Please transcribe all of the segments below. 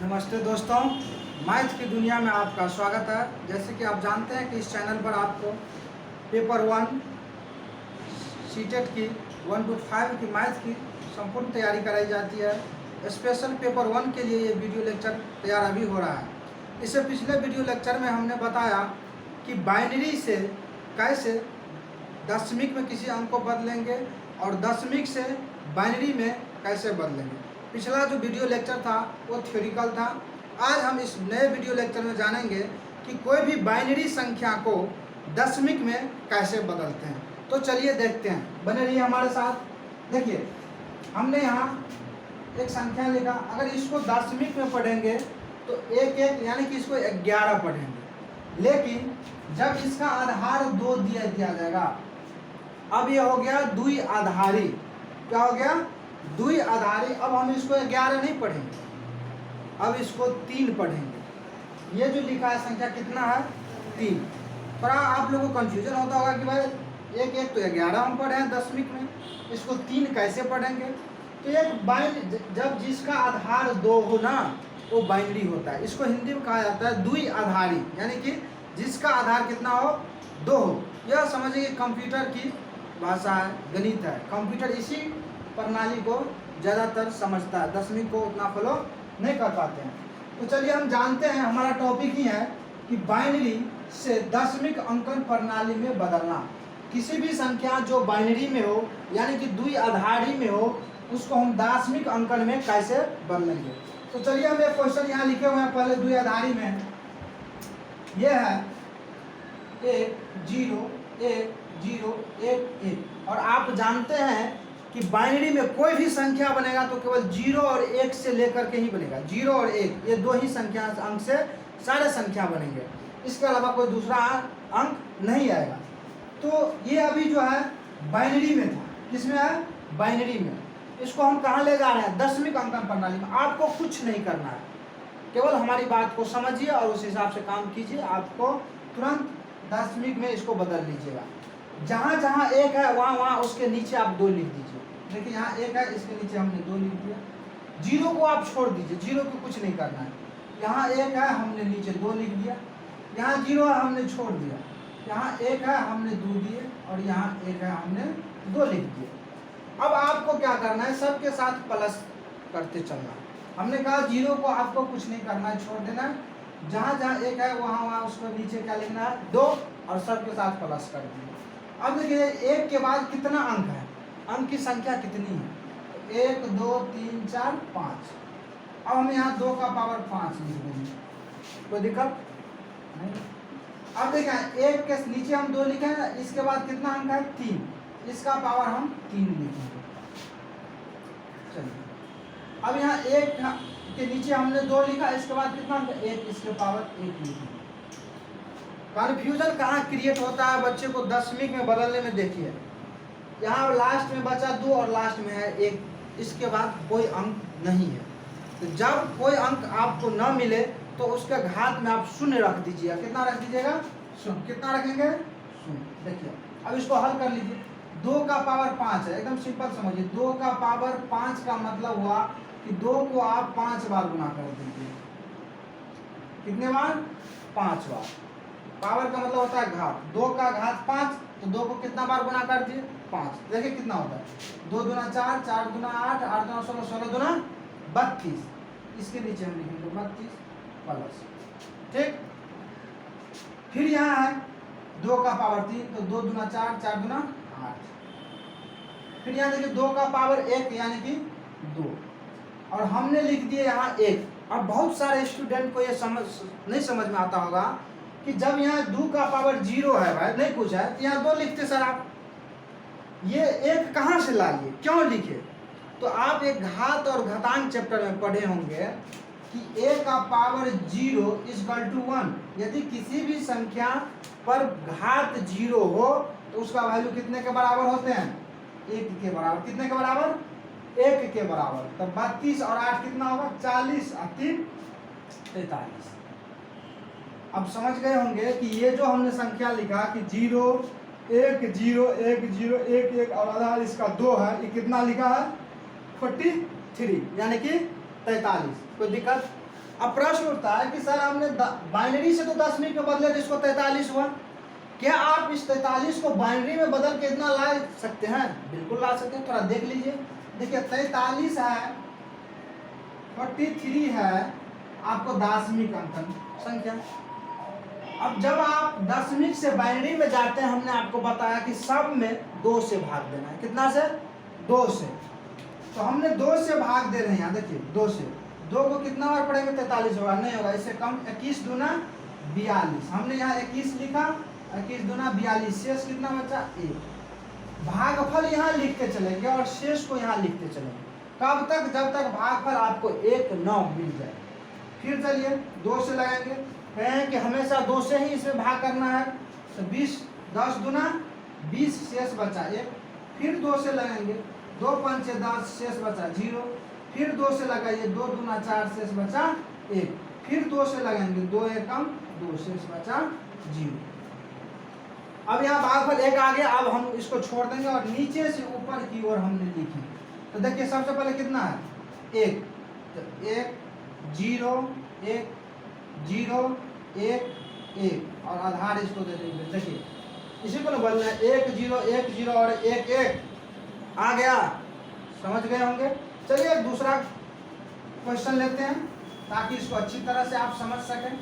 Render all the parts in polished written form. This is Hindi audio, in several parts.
नमस्ते दोस्तों, मैथ की दुनिया में आपका स्वागत है। जैसे कि आप जानते हैं कि इस चैनल पर आपको पेपर 1 सीटेट की 1 to 5 की मैथ की संपूर्ण तैयारी कराई जाती है। स्पेशल पेपर 1 के लिए ये वीडियो लेक्चर तैयार अभी हो रहा है। इससे पिछले वीडियो लेक्चर में हमने बताया कि बाइनरी से कैसे दशमिक में किसी अंक को बदलेंगे और दशमिक से बाइनरी में कैसे बदलेंगे। पिछला जो वीडियो लेक्चर था वो थ्योरिकल था। आज हम इस नए वीडियो लेक्चर में जानेंगे कि कोई भी बाइनरी संख्या को दशमिक में कैसे बदलते हैं। तो चलिए देखते हैं, बने रहिए हमारे साथ। देखिए, हमने यहाँ एक संख्या लिखा, अगर इसको दशमिक में पढ़ेंगे तो एक एक यानी कि इसको 11 पढ़ेंगे, लेकिन जब इसका आधार 2 दिया जाएगा, अब ये हो गया द्वि आधारी। क्या हो गया? द्वि आधारी। अब हम इसको 11 नहीं पढ़ेंगे, अब इसको 3 पढ़ेंगे। ये जो लिखा है संख्या कितना है? 3। पर आप लोगों को कंफ्यूजन होता होगा कि भाई एक एक तो 11 हम पढ़े हैं दशमिक में, इसको 3 कैसे पढ़ेंगे? तो एक जब जिसका आधार 2 हो ना, वो बाइनरी होता है। इसको हिंदी में कहा जाता है द्वि आधारी, यानी कि जिसका आधार कितना हो? 2 हो। यह समझिए कंप्यूटर की भाषा है, गणित है। कंप्यूटर इसी प्रणाली को ज़्यादातर समझता है, दशमिक को उतना फॉलो नहीं कर पाते हैं। तो चलिए हम जानते हैं, हमारा टॉपिक ही है कि बाइनरी से दशमिक अंकन प्रणाली में बदलना। किसी भी संख्या जो बाइनरी में हो यानी कि द्वि आधारी में हो, उसको हम दशमिक अंकन में कैसे बदलेंगे। तो चलिए हम एक क्वेश्चन यहाँ लिखे हुए हैं पहले द्वि आधारी में। यह है 1 0 1 0 1 1। और आप जानते हैं कि बाइनरी में कोई भी संख्या बनेगा तो केवल 0 और 1 से लेकर के ही बनेगा। 0 और 1 ये 2 ही संख्या अंक से सारे संख्या बनेंगे, इसके अलावा कोई दूसरा अंक नहीं आएगा। तो ये अभी जो है बाइनरी में था। किसमें है? बाइनरी में। इसको हम कहाँ ले जा रहे हैं? दशमिक अंकन प्रणाली में। आपको कुछ नहीं करना है, केवल हमारी बात को समझिए और उस हिसाब से काम कीजिए। आपको तुरंत दशमिक में इसको बदल लीजिएगा। जहाँ जहाँ 1 है वहाँ वहाँ उसके नीचे आप 2 लिख दीजिए। देखिए यहाँ 1 है, इसके नीचे हमने 2 लिख दिया। 0 को आप छोड़ दीजिए, 0 को कुछ नहीं करना है। यहाँ 1 है, हमने नीचे 2 लिख दिया। यहाँ 0 है, हमने छोड़ दिया। यहाँ 1 है, हमने 2 दिए, और यहाँ 1 है, हमने 2 लिख दिए। अब आपको क्या करना है? सबके साथ प्लस करते चलना। हमने कहा 0 को आपको कुछ नहीं करना है, छोड़ देना है। जहाँ जहाँ 1 है वहाँ वहाँ उसको नीचे क्या लिखना है? 2, और सबके साथ प्लस कर दिया। अब देखिए 1 के बाद कितना अंक है? अंक की संख्या कितनी है? 1 2 3 4 5। अब हम यहाँ 2 का पावर 5 लिख देंगे, कोई दिक्कत नहीं। अब देखिए 1 के नीचे हम 2 लिखे हैं, इसके बाद कितना अंक है? 3। इसका पावर हम 3 लिखेंगे। चलिए, अब यहाँ 1 के नीचे हमने 2 लिखा, इसके बाद कितना अंक? 1, इसके पावर 1 लिखेंगे। कन्फ्यूजन कहाँ क्रिएट होता है बच्चे को दशमिक में बदलने में? देखिए यहाँ लास्ट में बचा 2 और लास्ट में है 1, इसके बाद कोई अंक नहीं है। तो जब कोई अंक आपको न मिले तो उसके घात में आप 0 रख दीजिएगा। कितना रख दीजिएगा? 0। कितना रखेंगे? 0। देखिए अब इसको हल कर लीजिए। 2 का पावर 5 है, एकदम सिंपल समझिए। 2 का पावर 5 का मतलब हुआ कि 2 को आप 5 बार गुना कर दीजिए। कितने बार? 5 बार। पावर का मतलब होता है घात। 2 का घात 5, तो 2 को कितना बार गुना कर दिए? 5। देखिए कितना होता है? 2 दूना 4, 4 दूना 8, 8 दूना 16, 16 दूना 32। इसके नीचे हम लिखेंगे 32 प्लस। ठीक, फिर यहाँ है 2 का पावर 3, तो 2 दूना 4, 4 दूना 8। फिर यहाँ देखिए 2 का पावर 1 यानी कि 2, और हमने लिख दिए यहाँ 1। अब बहुत सारे स्टूडेंट को ये नहीं समझ में आता होगा कि जब यहाँ 2 का पावर 0 है भाई, नहीं कुछ है, तो यहाँ 2 लिखते सर आप। ये 1 कहाँ से ला लिए, क्यों लिखे? तो आप एक घात और घातांक चैप्टर में पढ़े होंगे कि a का पावर 0 इक्वल टू 1। यदि किसी भी संख्या पर घात 0 हो तो उसका वैल्यू कितने के बराबर होते हैं? 1 के बराबर। कितने के बराबर? 1 के बराबर। तब 32 और 8 कितना होगा? 40 और 3 43। अब समझ गए होंगे कि ये जो हमने संख्या लिखा कि 0 1 0 1 0 1 1 और आधार इसका 2 है, ये कितना लिखा है? 43, यानी कि 43। कोई दिक्कत अब प्रश्न उठता है कि सर हमने बाइनरी से तो दशमिक में बदले जिसको 43 हुआ, क्या आप इस 43 को बाइनरी में बदल के इतना ला सकते हैं? बिल्कुल ला सकते हैं, थोड़ा देख लीजिए। देखिए 43 है, 43 है आपको दशमिक अंकन संख्या। अब जब आप दशमिक से बाइनरी में जाते हैं, हमने आपको बताया कि सब में 2 से भाग देना है। कितना से? 2 से। तो हमने 2 से भाग दे रहे हैं, यहाँ देखिए 2 से। 2 को कितना बार पढ़ेंगे? 43 होगा, नहीं होगा, इससे कम। 21 दूना 42, हमने यहाँ 21 लिखा, 21 दूना 42, शेष कितना बचा? 1। भागफल यहाँ लिखते चलेंगे और शेष को यहाँ लिखते चलेंगे। कब तक? जब तक भागफल आपको 1 9 मिल जाए। फिर चलिए 2 से लगाएंगे, कहें कि हमेशा 2 से ही इसमें भाग करना है, तो 20, 10 दूना 20, शेष बचा 1। फिर 2 से लगाएंगे, 2 पंचे 10, शेष बचा 0। फिर 2 से लगाइए, 2 दूना 4, शेष बचा 1। फिर 2 से लगाएंगे, 2 एकम 2, शेष बचा 0। अब यहाँ भागफल 1 आ गया। अब हम इसको छोड़ देंगे और नीचे से ऊपर की ओर हमने लिखी। तो देखिए सबसे पहले कितना है? 1, तो 1 0 1 0 1 1 और आधार इसको दे देंगे। देखिए इसी को ना बोलना है 1 0 1 0 और 1 1 आ गया। समझ गए होंगे। चलिए एक दूसरा क्वेश्चन लेते हैं ताकि इसको अच्छी तरह से आप समझ सकें।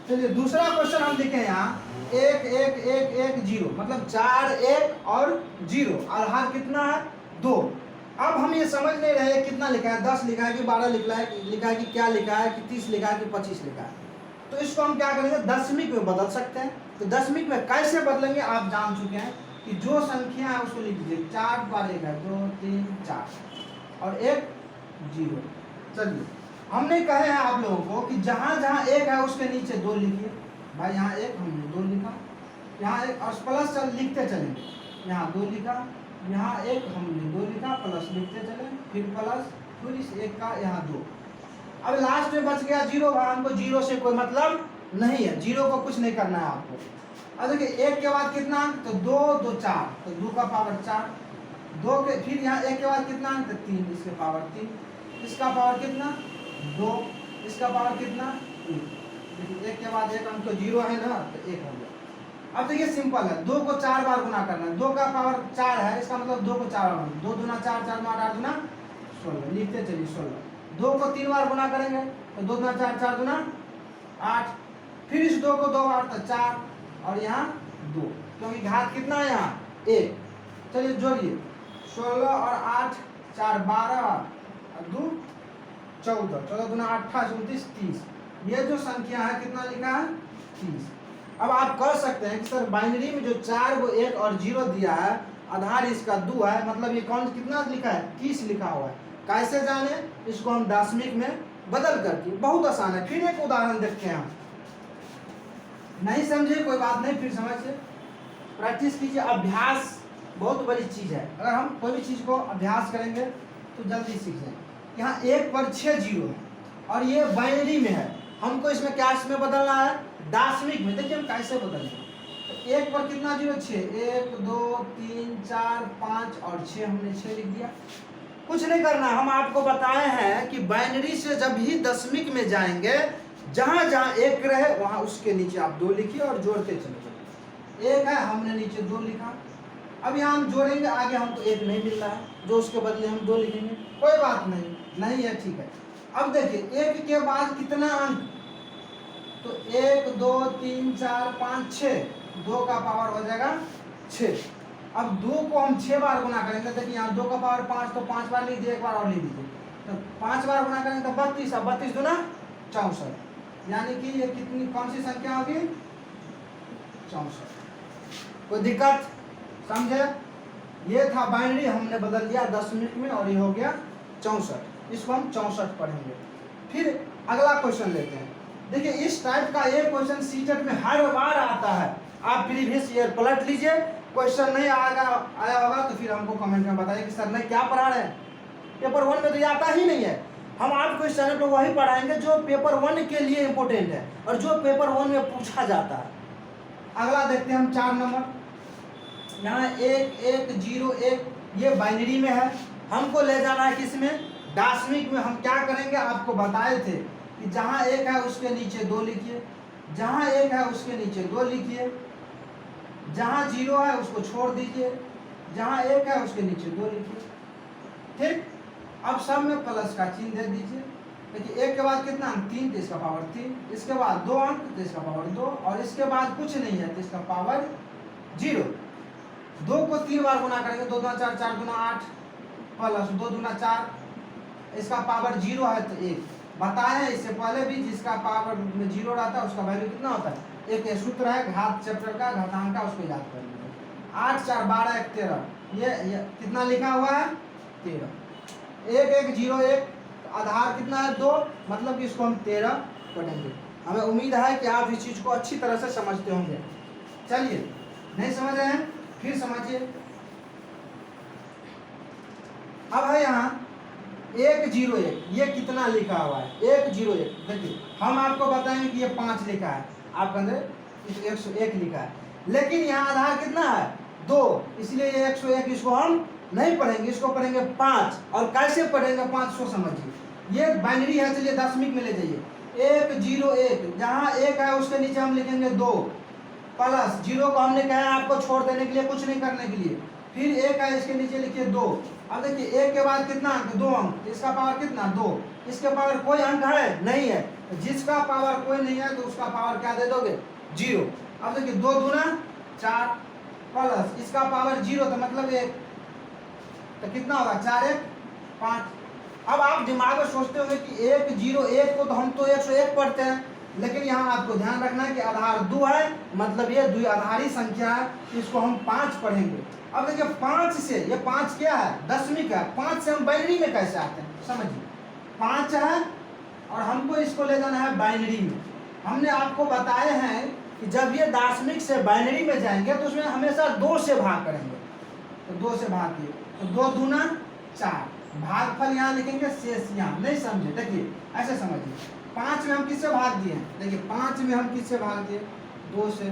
चलिए दूसरा क्वेश्चन हम लिखे यहाँ 1 1 1 1 0, मतलब 4 1 और 0, आधार कितना है? 2। अब हम ये समझ नहीं रहे कितना लिखा है, 10 लिखा है कि 12 लिखा है कि क्या लिखा है, कि 30 लिखा है कि 25 लिखा है। तो इसको हम क्या करेंगे? दशमिक में बदल सकते हैं। तो दशमिक में कैसे बदलेंगे आप जान चुके हैं कि जो संख्या है उसको लिख दीजिए। 4 बार 1 है, 2 3 4 और 1 0। चलिए हमने कहे हैं आप लोगों को कि जहां जहां 1 है उसके नीचे 2 लिखिए। भाई यहाँ 1 हमने 2 लिखा, यहाँ 1 और प्लस लिखते चलेंगे। यहाँ 2 लिखा, यहाँ 1 हमने 2 लिखा, प्लस लिखते चले, फिर प्लस, फिर इस 1 का यहाँ 2। अब लास्ट में बच गया 0। हमको 0 से कोई मतलब नहीं है, 0 को कुछ नहीं करना है आपको। अब देखिए 1 के बाद कितना अंक? तो 2 2 4, तो 2 का पावर 4। 2 के फिर यहाँ 1 के बाद कितना अंक? तो 3, इसके पावर 3। इसका पावर कितना? 2, इसका पावर कितना? 1। देखिए 1 के बाद 1 अंक तो 0 है ना, तो 1 हो गया। अब देखिए सिंपल है, 2 को 4 बार गुना करना है। 2 का पावर 4 है, इसका मतलब 2 को 4 बार, 2 दूना 4, 4 दूना 8 दूना 16, लिखते चलिए 16। 2 को 3 बार गुना करेंगे तो 2 दूना 4, 4 दूना 8। फिर इस 2 को 2 बार तो 4 और यहाँ 2, क्योंकि घात कितना है यहाँ? 1। चलिए जोड़िए, 16 और 8 4 12 और 2 14, 14 दूना 28 29 30। ये जो संख्या है कितना लिखा है? 30। अब आप कह सकते हैं कि सर बाइनरी में जो 4 को 1 और 0 दिया है, आधार इसका 2 है, मतलब ये कौन कितना लिखा है? 30 लिखा हुआ है। कैसे जाने? इसको हम दशमिक में बदल करके, बहुत आसान है। फिर एक उदाहरण देखते हैं हम। नहीं समझे कोई बात नहीं, फिर समझिए, प्रैक्टिस कीजिए। अभ्यास बहुत बड़ी चीज है। अगर हम कोई भी चीज को अभ्यास करेंगे तो जल्दी सीख जाएंगे। यहाँ 1 पर 6 0 है और ये बाइनरी में है, हमको इसमें क्या में बदलना है? दशमिक में। देखिए हम कैसे बदलेंगे। तो 1 पर कितना 0? 6, 1 2 3 4 5 और 6, हमने 6 लिख दिया। कुछ नहीं करना, हम आपको बताए हैं कि बाइनरी से जब भी दशमिक में जाएंगे, जहां जहां 1 रहे वहां उसके नीचे आप 2 लिखिए और जोड़ते चले। 1 है, हमने नीचे 2 लिखा। अब यहाँ हम जोड़ेंगे, आगे हमको 1 नहीं मिल रहा है, जो उसके बदले हम 2 लिखेंगे। कोई बात नहीं, नहीं है, ठीक है। अब देखिए 1 के बाद कितना अंक? तो 1 2 3 4 5 6, 2 का पावर हो जाएगा 6। अब 2 को हम 6 बार गुना करेंगे। देखिए यहाँ 2 का पावर 5, तो 5 बार लिख दिए, 1 बार और लिख दीजिए। तो 5 बार गुना करेंगे तो 32, अब 32 दूना 64, यानी कि ये कितनी कौन सी संख्या होगी? 64। कोई दिक्कत? समझे? ये था बाइनरी, हमने बदल दिया दशमिक में और ये हो गया 64। इसको हम 64 पढ़ेंगे। फिर अगला क्वेश्चन लेते हैं। देखिए इस टाइप का एक क्वेश्चन सीटेट में हर बार आता है। आप प्रीवियस ईयर पलट लीजिए, क्वेश्चन नहीं आया होगा तो फिर हमको कमेंट में बताइए कि सर नहीं क्या पढ़ा रहे हैं। पेपर 1 में तो ये आता ही नहीं है। हम आपको इस चैनल पर वही पढ़ाएंगे जो पेपर 1 के लिए इम्पोर्टेंट है और जो पेपर 1 में पूछा जाता है। अगला देखते हैं हम 4 नंबर। यहाँ 1 1 0 1 ये बाइनरी में है, हमको ले जाना है किसमें, दशमिक में। हम क्या करेंगे आपको बताए थे कि जहाँ एक है उसके नीचे 2 लिखिए, जहाँ एक है उसके नीचे 2 लिखिए, जहाँ 0 है उसको छोड़ दीजिए, जहाँ एक है उसके नीचे 2 लिखिए। ठीक, अब सब में प्लस का चिन्ह दे दीजिए। देखिए एक के बाद कितना अंक 3, तो इसका पावर 3, इसके बाद 2 अंक तो इसका पावर 2, और इसके बाद कुछ नहीं है तो इसका पावर 0। 2 को 3 बार गुना करेंगे, 2 दूना 4, 4 दूना 8, प्लस 2 दूना 4, इसका पावर 0 है तो 1। बताए इससे पहले भी जिसका पावर में 0 रहता है उसका वैल्यू कितना होता है, एक सूत्र है घात चैप्टर का, घातांक का, उसको याद कर लीजिए। 8 4 12 1 13, ये कितना लिखा हुआ है 13। 1 1 0 1, आधार कितना है 2, मतलब कि इसको हम 13 पढ़ेंगे। हमें उम्मीद है कि आप इस चीज को अच्छी तरह से समझते होंगे। चलिए, नहीं समझ रहे हैं फिर समझिए। अब है यहाँ 1 0 1, ये कितना लिखा हुआ है 1 0 1। देखिए हम आपको बताएंगे कि ये 5 लिखा है, आपके अंदर 101 लिखा है, लेकिन यहाँ आधार कितना है 2, इसलिए ये 101 इसको हम नहीं पढ़ेंगे, इसको पढ़ेंगे 5। और कैसे पढ़ेंगे 5 सो समझिए, ये बाइनरी है, चलिए दशमिक में ले जाइए। 1 0 1, जहाँ 1 है उसके नीचे हम लिखेंगे 2, प्लस 0 को हमने कहा है आपको छोड़ देने के लिए, कुछ नहीं करने के लिए, फिर 1 है इसके नीचे लिखिए 2। अब देखिए 1 के बाद कितना अंक 2 अंक, इसका पावर कितना 2, इसके पावर कोई अंक है नहीं है, जिसका पावर कोई नहीं है तो उसका पावर क्या दे दोगे 0। अब देखिए 2 दूना 4, प्लस इसका पावर 0 तो मतलब 1, तो कितना होगा 4 1 5। अब आप दिमाग में सोचते होंगे कि 1 0 1 को तो हम तो 101 पढ़ते हैं, लेकिन यहाँ आपको ध्यान रखना है कि आधार 2 है, मतलब ये द्विआधारी संख्या है, इसको हम 5 पढ़ेंगे। अब देखिए 5 से, ये 5 क्या है दशमिक है, 5 से हम बाइनरी में कैसे आते हैं समझिए। 5 है और हमको इसको ले जाना है बाइनरी में। हमने आपको बताए हैं कि जब ये दशमिक से बाइनरी में जाएंगे तो उसमें हमेशा 2 से भाग करेंगे, तो 2 से भाग किए तो 2 दूना 4, भागफल यहाँ लिखेंगे, शेष यहाँ। नहीं समझे, देखिए ऐसे समझिए। 5 में हम किससे भाग दिए, देखिए 5 में हम किससे भाग दिए 2 से।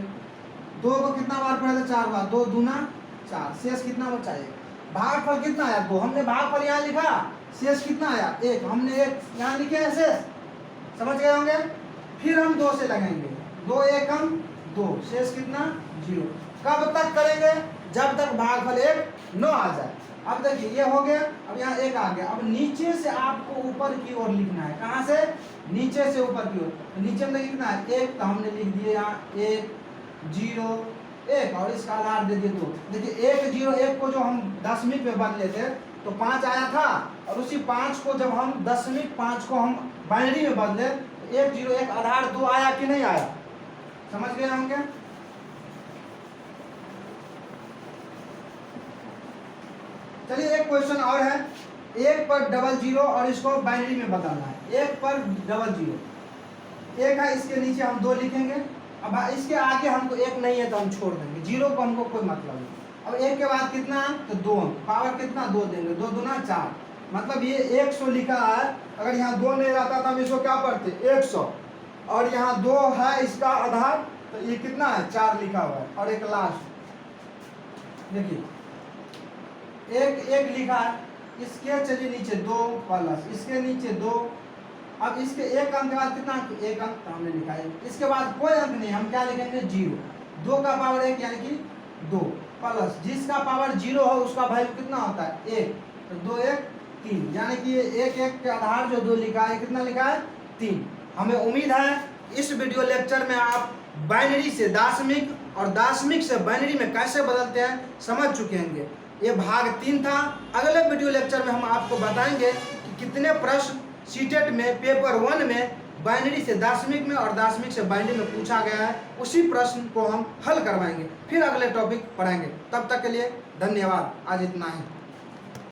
2 को कितना बार पढ़े थे 4 बार, 2 दूना 4, शेष कितना बचा 1। भागफल कितना आया 2, हमने भागफल यहाँ लिखा, शेष कितना आया 1, हमने 1 यहाँ लिखे हैं शेष, समझ गए होंगे। फिर हम 2 से लगेंगे, 2 1 हम 2, शेष कितना 0। कब तक करेंगे, जब तक भागफल 1 न आ जाए। अब देखिए ये हो गया, अब यहाँ 1 आ गया। अब नीचे से आपको ऊपर की ओर लिखना है, कहाँ से, नीचे से ऊपर की ओर। तो नीचे में लिखना है 1, तो हमने लिख दिए यहाँ 1 0 1, और इसका आधार दे दिए 2। देखिए 1 0 1 को जो हम दशमिक में बदले थे तो 5 आया था, और उसी 5 को जब हम दशमिक 5 को हम बाइनरी में बदले तो 1 0 1 आधार 2 आया कि नहीं आया, समझ गए हम क्या। चलिए एक क्वेश्चन और है, 1 पर डबल 0 और इसको बाइनरी में बदलना है। 1 पर डबल 0, 1 है इसके नीचे हम 2 लिखेंगे, अब इसके आगे हमको 1 नहीं है तो हम छोड़ देंगे, 0 को हमको कोई मतलब नहीं। अब 1 के बाद कितना तो 2, पावर कितना 2 देंगे, 2 दूना 4, मतलब ये 100 लिखा है। अगर यहाँ 2 नहीं रहता तो हम इसको क्या पढ़ते 100, और यहाँ 2 है इसका आधार, तो ये कितना है 4 लिखा हुआ है। और एक लास्ट देखिए 1 लिखा है, इसके चलिए नीचे 2 प्लस इसके नीचे 2, अब इसके 1 अंक के बाद कितना अंक 1 अंक, तो हमने लिखा है। इसके बाद कोई अंक नहीं, हम क्या लिखेंगे 0। 2 का पावर 1 यानी कि 2, प्लस जिसका पावर 0 हो उसका वैल्यू कितना होता है 1, तो 2 1 3, यानी कि ये 1 1 के आधार जो 2 लिखा है कितना लिखा है 3। हमें उम्मीद है इस वीडियो लेक्चर में आप बाइनरी से दशमिक और दशमिक से बाइनरी में कैसे बदलते हैं समझ चुके होंगे। ये भाग 3 था। अगले वीडियो लेक्चर में हम आपको बताएंगे कि कितने प्रश्न सीटेट में पेपर 1 में बाइनरी से दशमिक में और दशमिक से बाइनरी में पूछा गया है, उसी प्रश्न को हम हल करवाएंगे, फिर अगले टॉपिक पढ़ाएंगे। तब तक के लिए धन्यवाद, आज इतना ही।